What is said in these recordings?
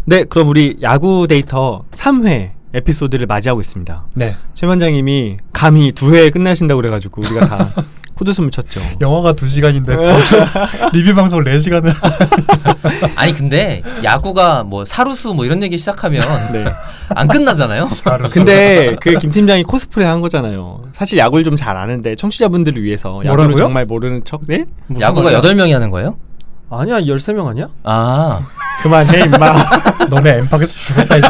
네, 그럼 우리 야구 데이터 3회 에피소드를 맞이하고 있습니다. 네. 최 원장님이 감히 2회에 끝나신다고 그래가지고 우리가 다 코드숨을 쳤죠. 영화가 2시간인데 리뷰 방송을 4시간을 아니 근데 야구가 뭐 사루수 뭐 이런 얘기 시작하면 네. 안 끝나잖아요. 근데 그 김 팀장이 코스프레 한 거잖아요. 사실 야구를 좀 잘 아는데 청취자분들을 위해서 야구를 뭐라고요? 정말 모르는 척. 네? 야구가 8명이 하는 거예요? 아니야 13명 아니야? 아 그만해 임마. 너네 엠팍에서 죽었다 이제.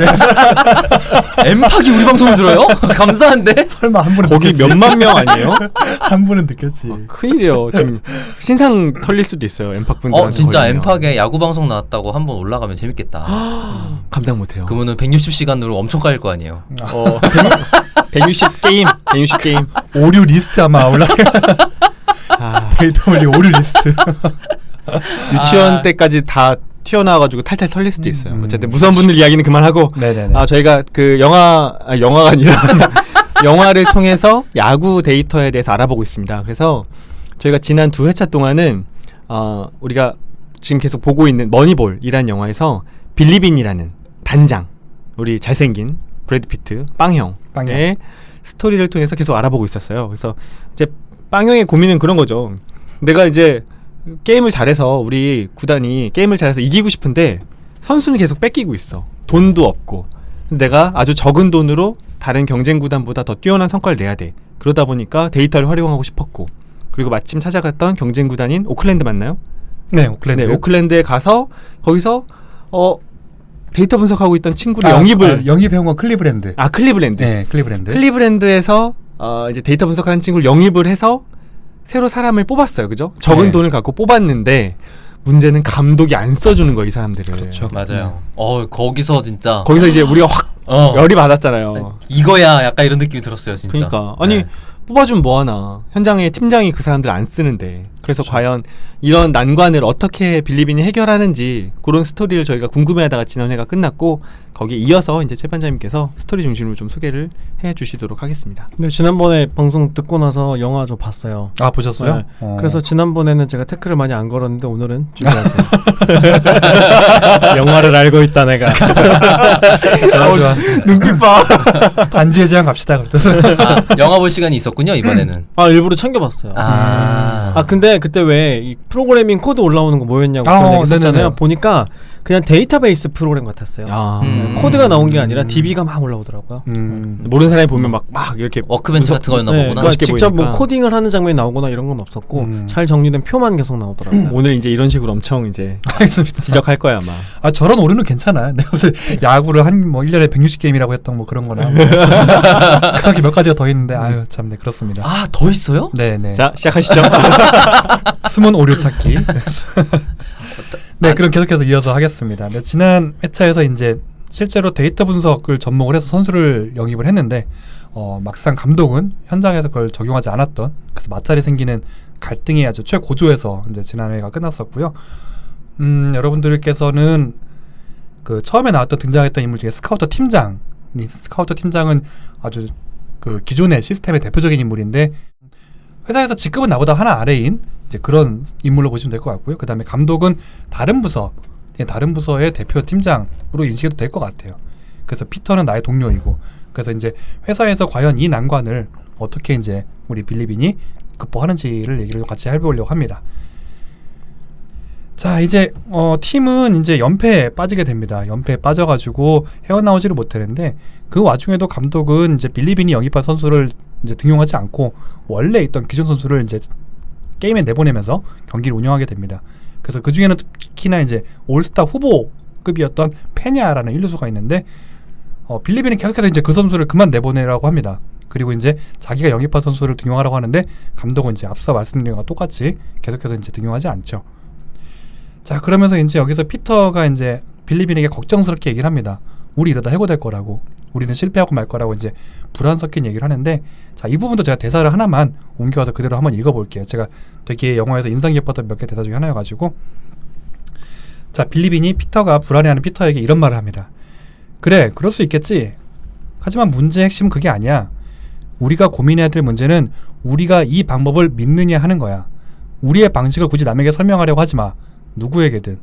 엠팍이 우리 방송을 들어요? 감사한데? 설마 한 분은 거기 듣겠지? 몇만 명 아니에요? 한 분은 듣겠지. 큰일이에요. 지금 신상 털릴 수도 있어요. 엠팍 분들. 진짜 엠팍에 야구 방송 나왔다고 한번 올라가면 재밌겠다. 감당 못해요. 그러면은 160시간으로 엄청 깔릴 거 아니에요. 160 게임, 160 게임. 오류 리스트 아마 올라가. 아, 데이터 올리 오류 리스트. 유치원 때까지 다 튀어나와가지고 탈탈 털릴 수도 있어요. 어쨌든 음. 무서운 분들 이야기는 그만하고. 네네네. 저희가 그 영화가 아니라 영화를 통해서 야구 데이터에 대해서 알아보고 있습니다. 그래서 저희가 지난 2회차 동안은 우리가 지금 계속 보고 있는 머니볼이라는 영화에서 빌리빈이라는 단장, 우리 잘생긴 브래드 피트 빵형의 스토리를 통해서 계속 알아보고 있었어요. 그래서 이제 빵형의 고민은 그런 거죠. 내가 이제 게임을 잘해서 우리 구단이 게임을 잘해서 이기고 싶은데 선수는 계속 뺏기고 있어. 돈도 없고. 내가 아주 적은 돈으로 다른 경쟁 구단보다 더 뛰어난 성과를 내야 돼. 그러다 보니까 데이터를 활용하고 싶었고, 그리고 마침 찾아갔던 경쟁 구단인 오클랜드 맞나요? 네, 오클랜드. 네, 오클랜드에 가서 거기서 데이터 분석하고 있던 친구를 영입해온 건 클리브랜드. 클리브랜드. 네, 클리브랜드. 클리브랜드에서 이제 데이터 분석하는 친구를 영입을 해서 새로 사람을 뽑았어요. 그죠? 적은 네. 돈을 갖고 뽑았는데 문제는 감독이 안 써주는 거예요, 이 사람들을. 그렇죠. 맞아요. 거기서 진짜 거기서 이제 우리가 확 열이 받았잖아요. 이거야 약간 이런 느낌이 들었어요 진짜. 그러니까 아니 뽑아주면 뭐하나. 현장에 팀장이 그 사람들 안 쓰는데. 그래서 그렇죠. 과연 이런 난관을 어떻게 빌리빈이 해결하는지 그런 스토리를 저희가 궁금해하다가 지난 회가 끝났고, 거기에 이어서 이제 최 반장님께서 스토리 중심으로 좀 소개를 해주시도록 하겠습니다. 네, 지난번에 방송 듣고 나서 영화 저 봤어요. 아, 보셨어요? 네. 그래서 지난번에는 제가 태클을 많이 안 걸었는데 오늘은 준비하세요. 영화를 알고 있다 내가. 좋아. 눈빛 봐. 반지의 제왕 갑시다. 영화 볼 시간이 있었군요 이번에는. 일부러 챙겨봤어요. 근데 그때 왜 이 프로그래밍 코드 올라오는 거 뭐였냐고 그런 얘기 했잖아요. 네네네. 보니까 그냥 데이터베이스 프로그램 같았어요. 코드가 나온 게 아니라 DB가 막 올라오더라고요. 모르는 사람이 보면 막 이렇게 워크벤치 같은 거였나 보구나. 그러니까 직접 보이니까. 뭐 코딩을 하는 장면이 나오거나 이런 건 없었고 잘 정리된 표만 계속 나오더라고요. 오늘 이제 이런 식으로 엄청 이제 알겠습니다. 지적할 거야 아마. 저런 오류는 괜찮아요. 내가 무슨 야구를 한 1년에 160게임이라고 했던 뭐 그런 거나 그렇게 몇 가지가 더 있는데 참 네, 그렇습니다. 더 있어요? 네네. 자, 시작하시죠. 숨은 오류 찾기. 네, 그럼 계속해서 이어서 하겠습니다. 네, 지난 회차에서 이제 실제로 데이터 분석을 접목을 해서 선수를 영입을 했는데 막상 감독은 현장에서 그걸 적용하지 않았던, 그래서 마찰이 생기는 갈등이 아주 최고조에서 이제 지난 회가 끝났었고요. 여러분들께서는 그 처음에 나왔던 등장했던 인물 중에 스카우터 팀장은 아주 그 기존의 시스템의 대표적인 인물인데, 회사에서 직급은 나보다 하나 아래인 이제 그런 인물로 보시면 될 것 같고요. 그 다음에 감독은 다른 부서의 대표 팀장으로 인식해도 될 것 같아요. 그래서 피터는 나의 동료이고, 그래서 이제 회사에서 과연 이 난관을 어떻게 이제 우리 빌리빈이 극복하는지를 얘기를 같이 해보려고 합니다. 자, 이제 팀은 이제 연패에 빠지게 됩니다. 연패에 빠져가지고 헤어나오지를 못하는데, 그 와중에도 감독은 이제 빌리빈이 영입한 선수를 이제 등용하지 않고 원래 있던 기존 선수를 이제 게임에 내보내면서 경기를 운영하게 됩니다. 그래서 그 중에는 특히나 이제 올스타 후보급이었던 페냐라는 일루수가 있는데, 빌리빈은 계속해서 이제 그 선수를 그만 내보내라고 합니다. 그리고 이제 자기가 영입한 선수를 등용하라고 하는데, 감독은 이제 앞서 말씀드린 것과 똑같이 계속해서 이제 등용하지 않죠. 자, 그러면서 이제 여기서 피터가 이제 빌리빈에게 걱정스럽게 얘기를 합니다. 우리 이러다 해고될 거라고, 우리는 실패하고 말 거라고 이제 불안 섞인 얘기를 하는데, 자, 이 부분도 제가 대사를 하나만 옮겨와서 그대로 한번 읽어볼게요. 제가 되게 영화에서 인상 깊었던 몇 개 대사 중에 하나여가지고. 자, 빌리빈이 피터가 불안해하는 피터에게 이런 말을 합니다. 그래, 그럴 수 있겠지. 하지만 문제의 핵심은 그게 아니야. 우리가 고민해야 될 문제는 우리가 이 방법을 믿느냐 하는 거야. 우리의 방식을 굳이 남에게 설명하려고 하지 마. 누구에게든.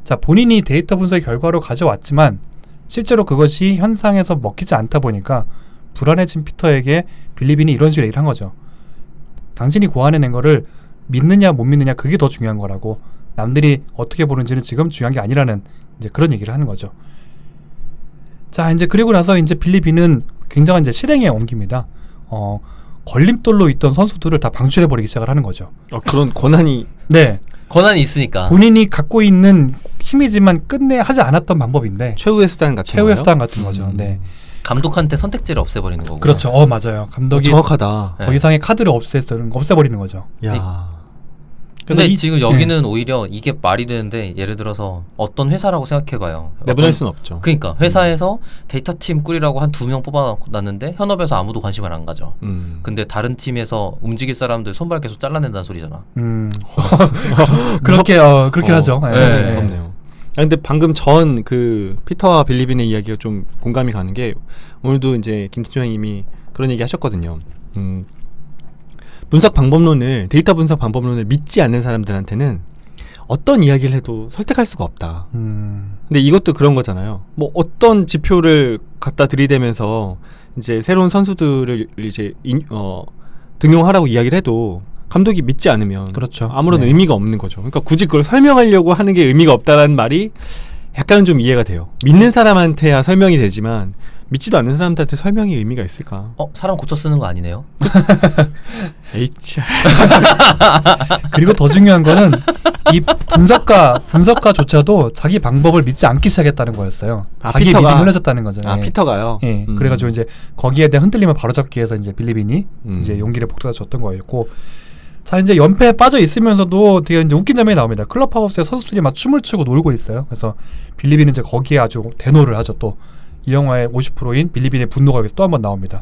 자, 본인이 데이터 분석 결과로 가져왔지만 실제로 그것이 현상에서 먹히지 않다 보니까 불안해진 피터에게 빌리빈이 이런 식으로 얘기를 한 거죠. 당신이 고안해낸 거를 믿느냐 못 믿느냐 그게 더 중요한 거라고. 남들이 어떻게 보는지는 지금 중요한 게 아니라는 이제 그런 얘기를 하는 거죠. 자, 이제 그리고 나서 이제 빌리빈은 굉장한 이제 실행에 옮깁니다. 걸림돌로 있던 선수들을 다 방출해버리기 시작을 하는 거죠. 그런 권한이 네. 권한이 있으니까. 본인이 갖고 있는 힘이지만 끝내 하지 않았던 방법인데 최후의 수단 같은 최후의 거예요? 수단 같은 거죠. 네. 감독한테 선택지를 없애버리는 거고. 그렇죠. 맞아요. 감독이 정확하다. 네. 더 이상의 카드를 없애버리는 거죠. 야. 그래서 근데 지금 여기는 오히려 이게 말이 되는데 예를 들어서 어떤 회사라고 생각해봐요. 내보낼 수는 없죠. 그러니까 회사에서 데이터 팀 꾸리라고 한 2명 뽑아놨는데 현업에서 아무도 관심을 안 가져. 근데 다른 팀에서 움직일 사람들 손발 계속 잘라낸다는 소리잖아. 그렇게 하죠. 네. 무섭네요. 근데 방금 전 그 피터와 빌리빈의 이야기가 좀 공감이 가는 게 오늘도 이제 김태준 형님이 그런 얘기 하셨거든요. 데이터 분석 방법론을 믿지 않는 사람들한테는 어떤 이야기를 해도 설득할 수가 없다. 근데 이것도 그런 거잖아요. 뭐 어떤 지표를 갖다 들이대면서 이제 새로운 선수들을 이제 등용하라고 이야기를 해도 감독이 믿지 않으면 그렇죠. 아무런 네. 의미가 없는 거죠. 그러니까 굳이 그걸 설명하려고 하는 게 의미가 없다라는 말이 약간은 좀 이해가 돼요. 믿는 사람한테야 설명이 되지만 믿지도 않는 사람들한테 설명이 의미가 있을까? 사람 고쳐 쓰는 거 아니네요? HR. 그리고 더 중요한 거는 이 분석가조차도 자기 방법을 믿지 않기 시작했다는 거였어요. 자기 피터가? 믿음이 흘려졌다는 거죠. 예. 피터가요? 예. 그래가지고 이제 거기에 대한 흔들림을 바로잡기 위해서 이제 빌리빈이 이제 용기를 북돋아줬던 거였고, 자, 이제 연패에 빠져 있으면서도 되게 이제 웃긴 장면이 나옵니다. 클럽하우스에 선수들이 막 춤을 추고 놀고 있어요. 그래서 빌리빈은 이제 거기에 아주 대노를 하죠. 또 이 영화의 50%인 빌리빈의 분노가 여기서 또 한 번 나옵니다.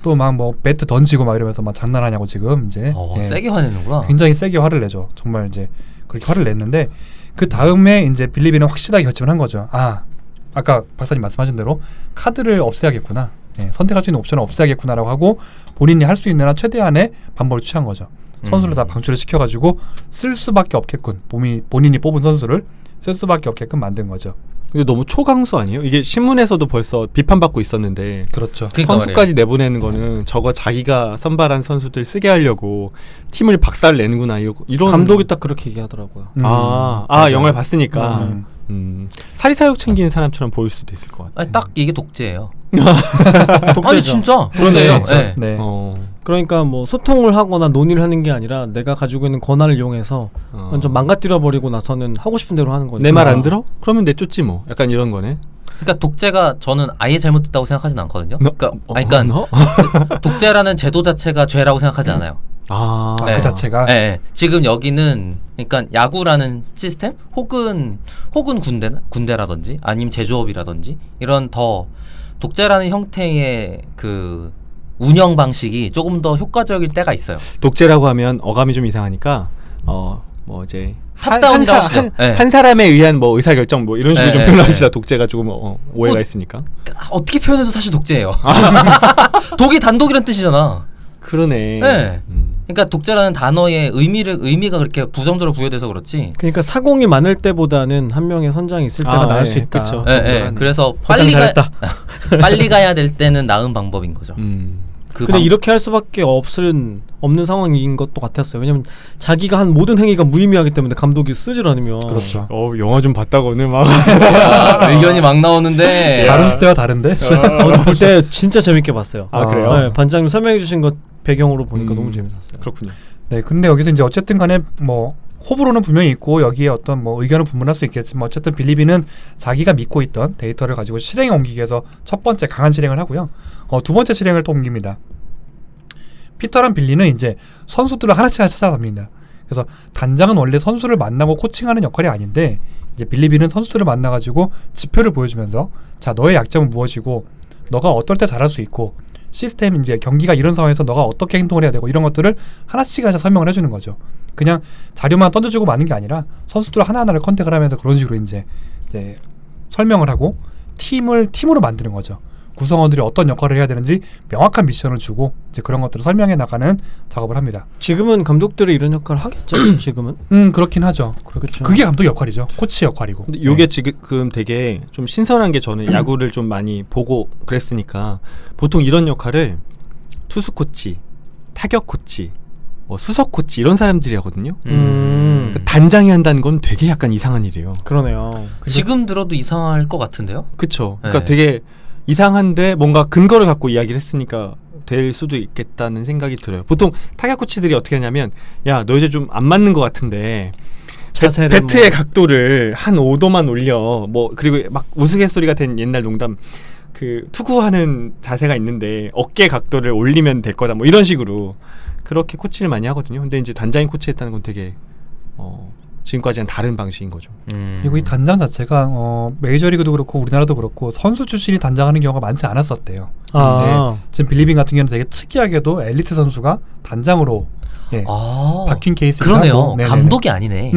또 막 뭐 배트 던지고 막 이러면서 막 장난하냐고 지금 이제 세게 화내는구나. 굉장히 세게 화를 내죠. 정말 이제 그렇게 화를 냈는데 그 다음에 이제 빌리빈은 확실하게 결심을 한 거죠. 아까 박사님 말씀하신 대로 카드를 없애야겠구나. 선택할 수 있는 옵션을 없애야겠구나라고 하고 본인이 할 수 있는 한 최대한의 방법을 취한 거죠. 선수를 다 방출을 시켜가지고 쓸 수밖에 없게끔 본인이 뽑은 선수를 쓸 수밖에 없게끔 만든 거죠. 이게 너무 초강수 아니에요? 이게 신문에서도 벌써 비판받고 있었는데 그렇죠. 그러니까 선수까지 내보내는 거는 저거 자기가 선발한 선수들 쓰게 하려고 팀을 박살 내는구나 이런 감독이 딱 그렇게 얘기하더라고요. 맞아요. 영화를 봤으니까 사리사욕 챙기는 사람처럼 보일 수도 있을 것 같아요. 딱 이게 독재예요. 독재죠. 아니 진짜 그러네요. 독재예요. 네. 네. 그러니까 뭐 소통을 하거나 논의를 하는 게 아니라 내가 가지고 있는 권한을 이용해서 완전 망가뜨려 버리고 나서는 하고 싶은 대로 하는 거니까. 내 말 안 들어? 그러면 내쫓지 뭐. 약간 이런 거네. 그러니까 독재가 저는 아예 잘못됐다고 생각하진 않거든요. 그러니까 너? 독재라는 제도 자체가 죄라고 생각하지 않아요. 그 자체가 네. 지금 여기는 그러니까 야구라는 시스템 혹은 군대라든지 아니면 제조업이라든지 이런 더 독재라는 형태의 그 운영 방식이 조금 더 효과적일 때가 있어요. 독재라고 하면 어감이 좀 이상하니까 뭐 이제 탑다운이라고 하시죠. 한 사람에 의한 뭐 의사결정 뭐 이런 식으로 좀 표현합시다. 독재가 조금 오해가 뭐, 있으니까. 어떻게 표현해도 사실 독재예요. 독이 단독이란 뜻이잖아. 그러네. 네. 그러니까 독재라는 단어의 의미가 그렇게 부정적으로 부여돼서 그렇지. 그러니까 사공이 많을 때보다는 한 명의 선장이 있을 때가 나을 수 있다. 그쵸. 그래서 잘했다. 빨리 가야 될 때는 나은 방법인 거죠. 근데 이렇게 할 수밖에 없는 상황인 것도 같았어요. 왜냐면 자기가 한 모든 행위가 무의미하기 때문에 감독이 쓰질 않으면. 그렇죠. 영화 좀 봤다고는 막 의견이 막 나오는데 다른 때와 다른데 볼 때 진짜 재밌게 봤어요. 그래요? 네, 반장님 설명해 주신 것 배경으로 보니까 너무 재밌었어요. 그렇군요. 네, 근데 여기서 이제 어쨌든 간에 뭐 호불호는 분명히 있고 여기에 어떤 뭐 의견은 분분할 수 있겠지만 어쨌든 빌리빈은 자기가 믿고 있던 데이터를 가지고 실행에 옮기기 위해서 첫 번째 강한 실행을 하고요. 두 번째 실행을 또 옮깁니다. 피터랑 빌리는 이제 선수들을 하나씩 찾아갑니다. 그래서 단장은 원래 선수를 만나고 코칭하는 역할이 아닌데 이제 빌리빈은 선수들을 만나가지고 지표를 보여주면서 자, 너의 약점은 무엇이고 너가 어떨 때 잘할 수 있고 시스템 이제 경기가 이런 상황에서 너가 어떻게 행동을 해야 되고 이런 것들을 하나씩 설명을 해주는 거죠. 그냥 자료만 던져주고 마는 게 아니라 선수들 하나하나를 컨택을 하면서 그런 식으로 이제 설명을 하고 팀으로 만드는 거죠. 구성원들이 어떤 역할을 해야 되는지 명확한 미션을 주고 이제 그런 것들을 설명해 나가는 작업을 합니다. 지금은 감독들이 이런 역할을 하겠죠. 지금은. 그렇긴 하죠. 그렇죠. 그게 감독 역할이죠. 코치 역할이고. 근데 요게 지금 되게 좀 신선한 게 저는 야구를 좀 많이 보고 그랬으니까 보통 이런 역할을 투수 코치, 타격 코치, 뭐 수석 코치 이런 사람들이 하거든요. 그러니까 단장이 한다는 건 되게 약간 이상한 일이에요. 그러네요. 지금 들어도 이상할 것 같은데요? 그쵸. 그러니까 네. 되게 이상한데 뭔가 근거를 갖고 이야기를 했으니까 될 수도 있겠다는 생각이 들어요. 보통 타격 코치들이 어떻게 하냐면 야, 너 이제 좀 안 맞는 것 같은데 자세를 배트의 각도를 한 5도만 올려. 뭐 그리고 막 우스갯소리가 된 옛날 농담. 그 투구하는 자세가 있는데 어깨 각도를 올리면 될 거다. 뭐 이런 식으로 그렇게 코치를 많이 하거든요. 근데 이제 단장이 코치했다는 건 되게 지금까지는 다른 방식인 거죠. 그리고 이 단장 자체가 메이저리그도 그렇고 우리나라도 그렇고 선수 출신이 단장하는 경우가 많지 않았었대요. 아. 지금 빌리빈 같은 경우는 되게 특이하게도 엘리트 선수가 단장으로 바뀐 케이스이기도 그러네요. 하고. 네네네. 감독이 아니네.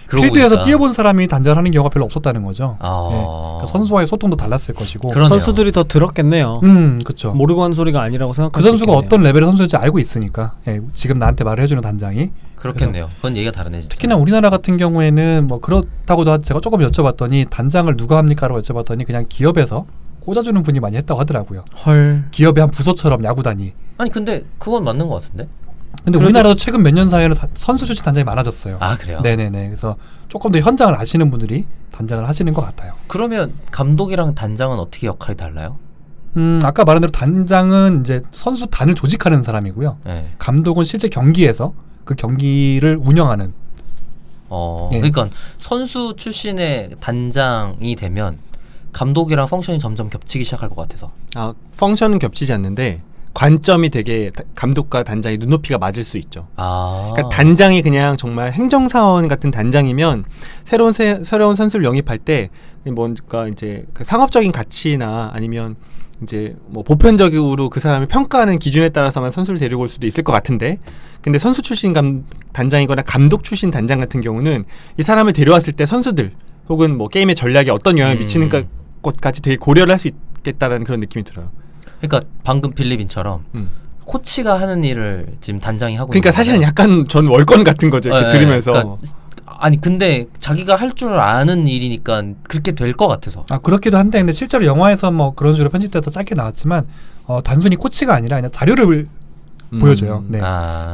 그러고 필드에서 보니까. 뛰어본 사람이 단장하는 경우가 별로 없었다는 거죠. 아. 그러니까 선수와의 소통도 달랐을 것이고. 그러네요. 선수들이 더 들었겠네요. 그렇죠. 모르고 한 소리가 아니라고 생각할 그 수 선수가 있겠네요. 어떤 레벨의 선수인지 알고 있으니까 지금 나한테 말을 해주는 단장이. 그렇겠네요. 그건 얘기가 다르네 진짜. 특히나 우리나라 같은 경우에는 뭐 그렇다고도 제가 조금 여쭤봤더니 단장을 누가 합니까라고 여쭤봤더니 그냥 기업에서 꽂아주는 분이 많이 했다고 하더라고요. 헐. 기업의 한 부서처럼 야구단이. 아니 근데 그건 맞는 것 같은데? 근데 우리나라도 최근 몇 년 사이에는 선수 출신 단장이 많아졌어요. 아 그래요? 네네네. 그래서 조금 더 현장을 아시는 분들이 단장을 하시는 것 같아요. 그러면 감독이랑 단장은 어떻게 역할이 달라요? 아까 말한 대로 단장은 이제 선수 단을 조직하는 사람이고요. 네. 감독은 실제 경기에서 그 경기를 운영하는. 예. 그러니까 선수 출신의 단장이 되면 감독이랑 펑션이 점점 겹치기 시작할 것 같아서. 아, 펑션은 겹치지 않는데 관점이 되게 감독과 단장이 눈높이가 맞을 수 있죠. 아. 그러니까 단장이 그냥 정말 행정사원 같은 단장이면 새로운 선수를 영입할 때 뭔가 이제 그 상업적인 가치나 아니면 이제 뭐 보편적으로 그 사람을 평가하는 기준에 따라서만 선수를 데리고 올 수도 있을 것 같은데, 근데 선수 출신 단장이거나 감독 출신 단장 같은 경우는 이 사람을 데려왔을 때 선수들 혹은 뭐 게임의 전략에 어떤 영향을 미치는 것까지 되게 고려를 할 수 있겠다라는 그런 느낌이 들어요. 그러니까 방금 필리빈처럼 코치가 하는 일을 지금 단장이 하고 그러니까 있는 사실은 거잖아요. 약간 전 월권 같은 거죠. 이렇게 들으면서. 그러니까 아니 근데 자기가 할 줄 아는 일이니까 그렇게 될 것 같아서. 그렇기도 한데 근데 실제로 영화에서 뭐 그런 식으로 편집돼서 짧게 나왔지만 단순히 코치가 아니라 그냥 자료를 보여줘요. 네.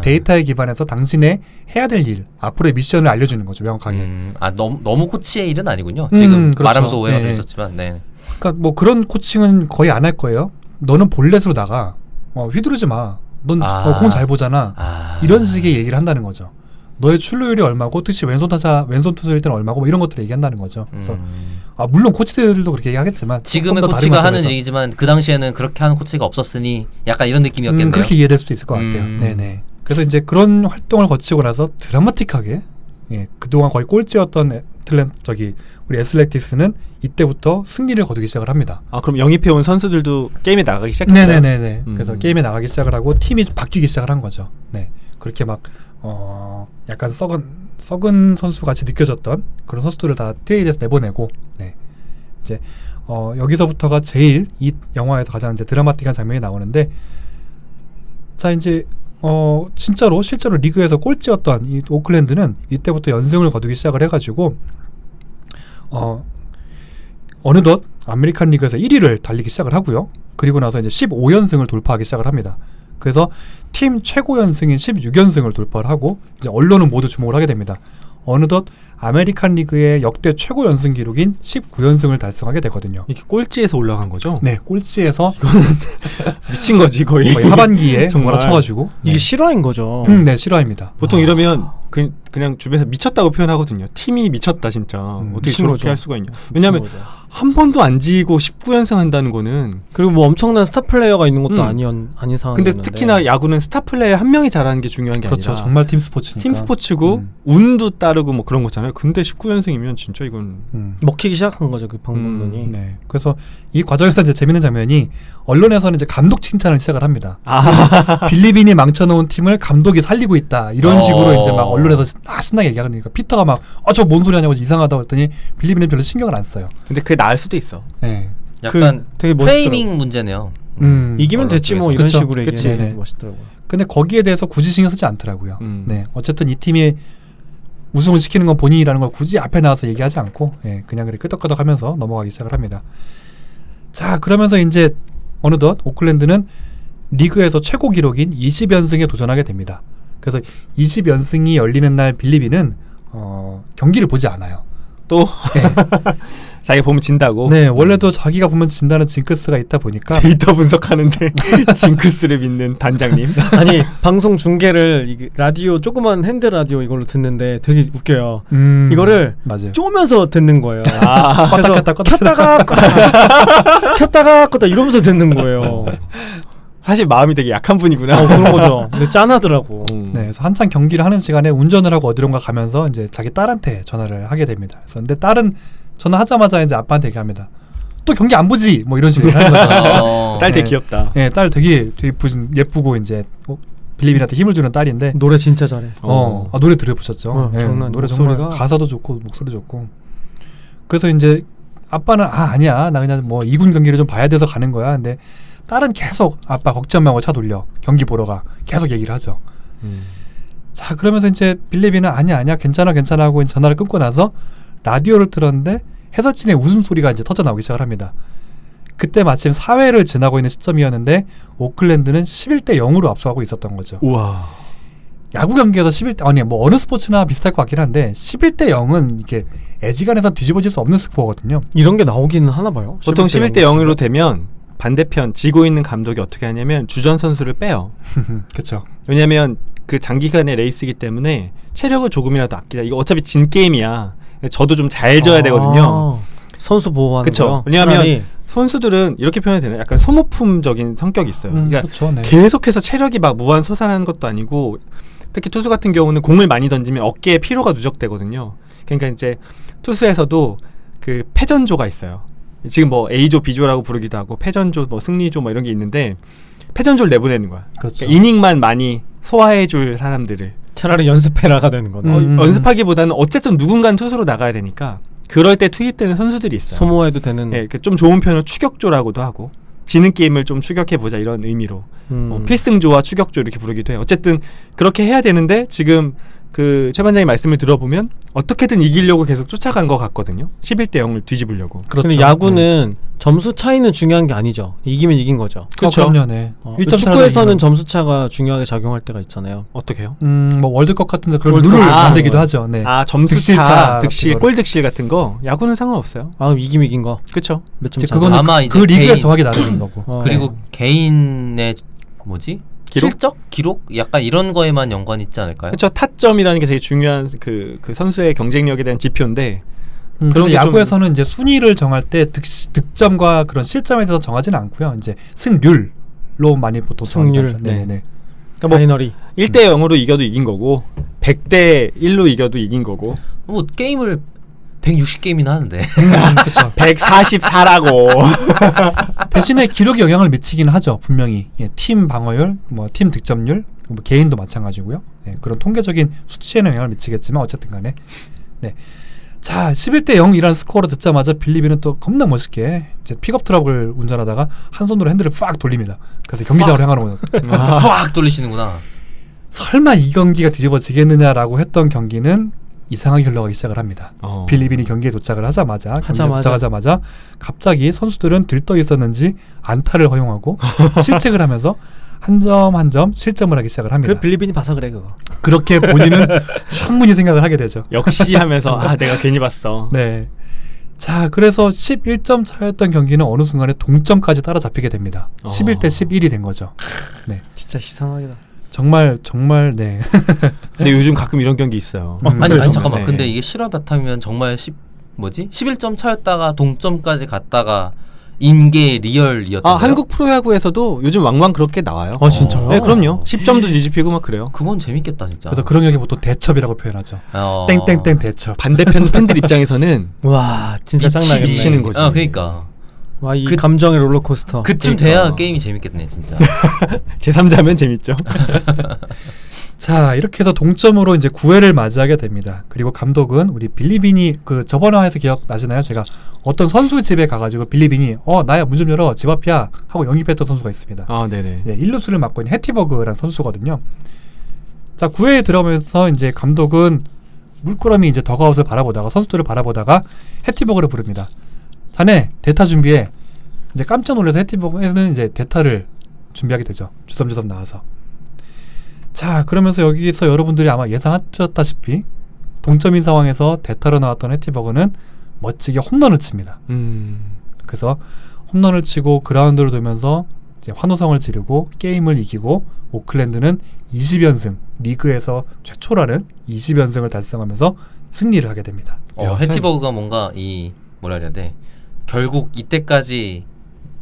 데이터에 기반해서 당신의 해야 될 일, 앞으로의 미션을 알려주는 거죠, 명확하게. 너무 코치의 일은 아니군요. 지금 그렇죠. 말하면서 오해가 네. 있었지만, 네. 그러니까 뭐 그런 코칭은 거의 안 할 거예요. 너는 볼넷으로 나가, 휘두르지 마. 넌 공 잘 보잖아. 이런 식의 얘기를 한다는 거죠. 너의 출루율이 얼마고, 특히 왼손 투수일 때는 얼마고, 뭐 이런 것들을 얘기한다는 거죠. 그래서 물론 코치들도 그렇게 얘기하겠지만 지금의 코치가 하는 얘기지만 그 당시에는 그렇게 하는 코치가 없었으니 약간 이런 느낌이었겠네요. 그렇게 이해될 수도 있을 것 같아요. 네네. 그래서 이제 그런 활동을 거치고 나서 드라마틱하게 그동안 거의 꼴찌였던 우리 애슬레틱스는 이때부터 승리를 거두기 시작을 합니다. 아, 그럼 영입해온 선수들도 게임에 나가기 시작했어요? 네네네. 그래서 게임에 나가기 시작을 하고 팀이 바뀌기 시작을 한 거죠. 네. 그렇게 막 약간 썩은 선수 같이 느껴졌던 그런 선수들을 다 트레이드에서 내보내고, 네. 이제 여기서부터가 제일 이 영화에서 가장 이제 드라마틱한 장면이 나오는데, 자 이제 실제로 리그에서 꼴찌였던 이 오클랜드는 이때부터 연승을 거두기 시작을 해가지고 어느덧 아메리칸 리그에서 1위를 달리기 시작을 하고요. 그리고 나서 이제 15연승을 돌파하기 시작을 합니다. 그래서 팀 최고 연승인 16연승을 돌파를 하고 이제 언론은 모두 주목을 하게 됩니다. 어느덧 아메리칸 리그의 역대 최고 연승 기록인 19연승을 달성하게 되거든요. 이게 꼴찌에서 올라간 거죠? 네, 꼴찌에서 미친 거지 거의 하반기에 정말. 몰아쳐가지고. 이게 실화인 거죠. 네, 실화입니다. 보통 이러면 그냥 주변에서 미쳤다고 표현하거든요. 팀이 미쳤다 진짜. 어떻게 미친 저렇게 거죠. 할 수가 있냐. 왜냐하면 한 번도 안 지고 19연승 한다는 거는. 그리고 뭐 엄청난 스타 플레이어가 있는 것도 아닌 상황이었는데. 근데 특히나 야구는 스타 플레이어 한 명이 잘하는 게 중요한 게 그렇죠. 아니라 정말 팀 스포츠니까. 팀 스포츠고 운도 따르고 뭐 그런 거잖아요. 근데 19연승이면 진짜 이건 먹히기 시작한 거죠, 그 방문론이. 네. 그래서 이 과정에서 이제 재밌는 장면이 언론에서는 이제 감독 칭찬을 시작을 합니다. 빌리빈이 망쳐놓은 팀을 감독이 살리고 있다. 이런 식으로 이제 막 언론에서 신나게 얘기하니까 피터가 막 저 뭔 소리 하냐고 이상하다고 했더니 빌리빈은 별로 신경을 안 써요. 근데 그게 나을 수도 있어. 네. 약간 되게 프레이밍 문제네요. 이기면 됐지 뭐 이런 그쵸. 식으로 그치. 얘기하는 네. 멋있더라고요. 근데 거기에 대해서 굳이 신경 쓰지 않더라고요. 네, 어쨌든 이 팀이 우승을 시키는 건 본인이라는 걸 굳이 앞에 나와서 얘기하지 않고 그냥 그래 끄덕끄덕하면서 넘어가기 시작을 합니다. 자, 그러면서 이제 어느덧 오클랜드는 리그에서 최고 기록인 20연승에 도전하게 됩니다. 그래서 20연승이 열리는 날 빌리비는 경기를 보지 않아요. 또 자기가 보면 진다고. 네, 원래도 자기가 보면 진다는 징크스가 있다 보니까 데이터 분석하는데 징크스를 믿는 단장님. 아니 방송 중계를 이게 라디오 조그만 핸드 라디오 이걸로 듣는데 되게 웃겨요. 이거를 맞아요. 쪼면서 듣는 거예요. 껐다 껐다 껐다 켰다가 껐다 이러면서 듣는 거예요. 사실 마음이 되게 약한 분이구나. 그런 거죠. 근데 짠하더라고. 네, 그래서 한창 경기를 하는 시간에 운전을 하고 어디론가 가면서 이제 자기 딸한테 전화를 하게 됩니다. 그래서 근데 딸은 전화하자마자 이제 아빠한테 얘기합니다. 또 경기 안 보지? 뭐 이런 식으로 하는 거죠. 딸 되게 네. 귀엽다. 네, 딸 되게 예쁘고 이제 빌리빈한테 힘을 주는 딸인데 노래 진짜 잘해. 노래 들어보셨죠? 네, 장난 노래 목소리가. 정말 가사도 좋고 목소리 좋고. 그래서 이제 아빠는 아니야 나 그냥 뭐 2군 경기를 좀 봐야 돼서 가는 거야. 근데 딸은 계속 아빠 걱정 말고 차 돌려 경기 보러 가 계속 얘기를 하죠. 자, 그러면서 이제 빌리비는 아니야 괜찮아 하고 전화를 끊고 나서 라디오를 틀었는데 해설진의 웃음소리가 이제 터져 나오기 시작을 합니다. 그때 마침 4회를 지나고 있는 시점이었는데 오클랜드는 11대 0으로 앞서가고 있었던 거죠. 우와. 야구 경기에서 11대 아니 뭐 어느 스포츠나 비슷할 것 같긴 한데 11대 0은 이게 애지간해서 뒤집어질 수 없는 스코어거든요. 이런 게 나오기는 하나 봐요. 보통 11대 0으로 되면 반대편 지고 있는 감독이 어떻게 하냐면 주전 선수를 빼요. 그렇죠. 왜냐면 그 장기간의 레이스이기 때문에 체력을 조금이라도 아끼자. 이거 어차피 진 게임이야. 저도 좀 잘 져야 되거든요. 선수 보호하는 그쵸. 거요. 왜냐하면 차라리. 선수들은 이렇게 표현이 되나요? 약간 소모품적인 성격이 있어요. 그러니까 그렇죠. 네. 계속해서 체력이 막 무한 솟아나는 것도 아니고 특히 투수 같은 경우는 공을 많이 던지면 어깨에 피로가 누적되거든요. 그러니까 이제 투수에서도 그 패전조가 있어요. 지금 뭐 A조, B조라고 부르기도 하고 패전조, 뭐 승리조 뭐 이런 게 있는데 패전조를 내보내는 거야. 그렇죠. 그러니까 이닝만 많이 소화해줄 사람들을 차라리 연습해라가 되는 거네. 연습하기보다는 어쨌든 누군가는 투수로 나가야 되니까 그럴 때 투입되는 선수들이 있어요. 소모해도 되는. 예, 좀 좋은 편은 추격조라고도 하고 지는 게임을 좀 추격해보자 이런 의미로 필승조와 추격조 이렇게 부르기도 해요. 어쨌든 그렇게 해야 되는데 지금 그 최 반장의 말씀을 들어보면 어떻게든 이기려고 계속 쫓아간 것 같거든요. 11대 0을 뒤집으려고. 그렇죠. 근데 야구는 점수 차이는 중요한 게 아니죠. 이기면 이긴 거죠. 그렇죠. 그럼요. 네. 1점 축구에서는 점수 차가 중요하게 작용할 때가 있잖아요. 어떻게요? 뭐 월드컵 같은데 그런 월드컵. 룰을 아, 만들기도 하죠. 네. 점수 득실차 차, 득실, 같은 골 득실 같은 거 야구는 상관없어요. 그럼 이기면 이긴 거. 그렇죠. 몇 점 이제 차. 그거는 아마 그 이제 리그에서 개인- 정하게 나누는 거고. 그리고 개인의 뭐지? 기록? 실적? 기록? 약간 이런 거에만 연관이 있지 않을까요? 그렇죠. 타점이라는 게 되게 중요한 그 선수의 경쟁력에 대한 지표인데 그런 그래서 게 야구에서는 이제 순위를 정할 때 득점과 그런 실점에 대해서 정하지는 않고요. 이제 승률로 많이 보통 승률, 정하죠. 네. 네네네. 그러니까 뭐 파이널이 1대 0으로 이겨도 이긴 거고 100대 1로 이겨도 이긴 거고 뭐 게임을 160게임이나 하는데 그렇죠. 144라고. 대신에 기록에 영향을 미치기는 하죠. 분명히 팀 방어율, 뭐 팀 득점률, 뭐 개인도 마찬가지고요. 그런 통계적인 수치에는 영향을 미치겠지만 어쨌든간에 네. 자, 11대 0이라는 스코어를 듣자마자 빌리비는 또 겁나 멋있게 이제 픽업 트럭을 운전하다가 한 손으로 핸들을 팍 돌립니다. 그래서 경기장으로 향하는 거죠. 확 돌리시는구나. 설마 이 경기가 뒤집어지겠느냐라고 했던 경기는 이상하게 흘러가기 시작을 합니다. 빌리빈이 경기에 도착을 하자마자 갑자기 선수들은 들떠 있었는지 안타를 허용하고 실책을 하면서 한 점 한 점 실점을 하기 시작을 합니다. 그래 빌리빈이 봐서 그래 그거. 그렇게 본인은 충분히 생각을 하게 되죠. 역시 하면서 내가 괜히 봤어. 네. 자, 그래서 11점 차였던 경기는 어느 순간에 동점까지 따라잡히게 됩니다. 11대 11이 된 거죠. 네. 진짜 이상하다. 정말 네. 근데 요즘 가끔 이런 경기 있어요. 아니 잠깐만. 네. 근데 이게 실화 바탕이면 정말 11점 차였다가 동점까지 갔다가 인계 리얼이었던가요? 한국 프로야구에서도 요즘 왕왕 그렇게 나와요. 아 진짜요? 네, 그럼요. 10점도 뒤집히고 막 그래요. 그건 재밌겠다 진짜. 그래서 그런 경기 보통 대첩이라고 표현하죠. 어. 땡땡땡 대첩. 반대편 팬들 입장에서는 와 진짜 짱나겠네. 미치는 거지. 그러니까 와 이 감정의 롤러코스터. 그쯤 돼야 게임이 재밌겠네 진짜. 제3자면 재밌죠. 자, 이렇게 해서 동점으로 이제 9회를 맞이하게 됩니다. 그리고 감독은 우리 빌리빈이 그 저번 화에서 기억나시나요? 제가 어떤 선수 집에 가가지고 빌리빈이 나야 문 좀 열어 집 앞이야 하고 영입했던 선수가 있습니다. 아, 네네. 네, 일루수를 맡고 있는 해티버그라는 선수거든요. 자, 9회에 들어오면서 이제 감독은 물끄러미 이제 더가웃을 바라보다가 선수들을 바라보다가 해티버그를 부릅니다. 자네 대타 준비해. 이제 깜짝 놀라서 해티버그는 이제 대타를 준비하게 되죠. 주섬주섬 나와서. 자, 그러면서 여기서 여러분들이 아마 예상하셨다시피 동점인 상황에서 대타로 나왔던 해티버그는 멋지게 홈런을 칩니다. 그래서 홈런을 치고 그라운드를 돌면서 이제 환호성을 지르고 게임을 이기고 오클랜드는 20연승, 리그에서 최초라는 20연승을 달성하면서 승리를 하게 됩니다. 해티버그가 뭔가 이 뭐라 해야 돼? 결국 이때까지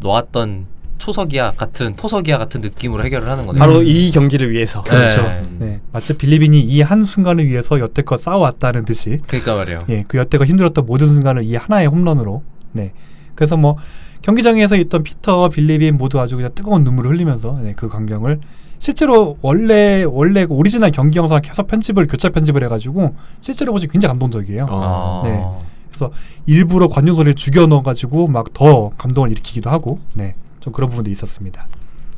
놓았던 초석이야 같은 포석이야 같은 느낌으로 해결을 하는 거네요. 바로 이 경기를 위해서. 그렇죠. 네. 네, 마치 빌리빈이 이 한 순간을 위해서 여태껏 싸워왔다는 듯이 그러니까 말이에요. 예, 그 여태껏 힘들었던 모든 순간을 이 하나의 홈런으로. 네. 그래서 뭐 경기장에서 있던 피터, 빌리빈 모두 아주 그냥 뜨거운 눈물을 흘리면서 네, 그 광경을 실제로 원래 그 오리지널 경기 영상 계속 교차 편집을 해가지고 실제로 보시 굉장히 감동적이에요. 네. 그래서 일부러 관중 소리를 죽여 넣어가지고 막 더 감동을 일으키기도 하고, 네, 좀 그런 부분도 있었습니다.